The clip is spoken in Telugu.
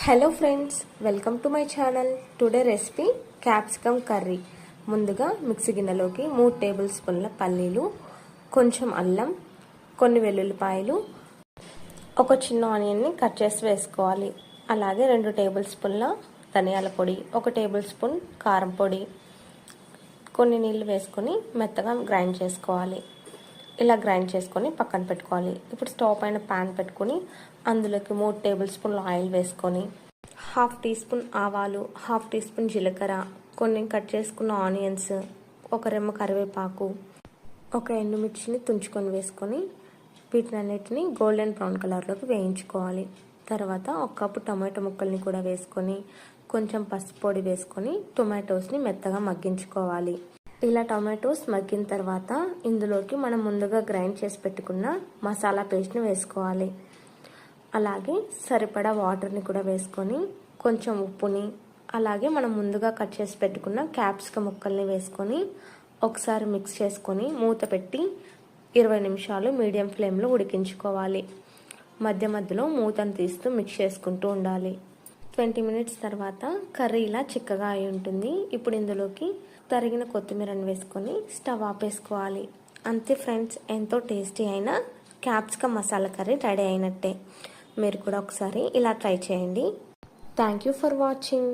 Hello friends, welcome to my channel. Today recipe capsicum curry. ముందుగా మిక్సీ గిన్నెలోకి 3 టేబుల్ స్పూన్ల పల్లీలు, కొంచెం అల్లం, కొన్ని వెల్లుల్లిపాయలు, ఒక చిన్న ఆనియన్ని కట్ చేసి వేసుకోవాలి. అలాగే 2 టేబుల్ స్పూన్ల ధనియాల పొడి, 1 టేబుల్ స్పూన్ కారం పొడి, కొన్ని నీళ్ళు వేసుకొని మెత్తగా గ్రైండ్ చేసుకోవాలి. ఇలా గ్రైండ్ చేసుకొని పక్కన పెట్టుకోవాలి. ఇప్పుడు స్టవ్ పైన ప్యాన్ పెట్టుకొని అందులోకి 3 టేబుల్ స్పూన్ల ఆయిల్ వేసుకొని 1/2 టీ స్పూన్ ఆవాలు, 1/2 టీ స్పూన్ జీలకర్ర, కొన్ని కట్ చేసుకున్న ఆనియన్స్, ఒక రెమ్మ కరివేపాకు, ఒక ఎండుమిర్చిని తుంచుకొని వేసుకొని వీటినన్నిటిని గోల్డెన్ బ్రౌన్ కలర్లోకి వేయించుకోవాలి. తర్వాత 1 కప్పు టమాటో ముక్కల్ని కూడా వేసుకొని కొంచెం పసుపు పొడి వేసుకొని టొమాటోస్ని మెత్తగా మగ్గించుకోవాలి. ఇలా టొమాటోస్ మగ్గిన తర్వాత ఇందులోకి మనం ముందుగా గ్రైండ్ చేసి పెట్టుకున్న మసాలా పేస్ట్ని వేసుకోవాలి. అలాగే సరిపడా వాటర్ని కూడా వేసుకొని కొంచెం ఉప్పుని, అలాగే మనం ముందుగా కట్ చేసి పెట్టుకున్న క్యాప్సికమ్ ముక్కల్ని వేసుకొని ఒకసారి మిక్స్ చేసుకొని మూత పెట్టి 20 నిమిషాలు మీడియం ఫ్లేమ్లో ఉడికించుకోవాలి. మధ్య మధ్యలో మూతను తీస్తూ మిక్స్ చేసుకుంటూ ఉండాలి. 20 మినిట్స్ తర్వాత కర్రీ ఇలా చిక్కగా అయి ఉంటుంది. ఇప్పుడు ఇందులోకి తరిగిన కొత్తిమీరని వేసుకొని స్టవ్ ఆపేసుకోవాలి. అంతే ఫ్రెండ్స్, ఎంతో టేస్టీ అయిన క్యాప్సికమ్ మసాలా కర్రీ రెడీ అయినట్టే. మీరు కూడా ఒకసారి ఇలా ట్రై చేయండి. Thank you for watching.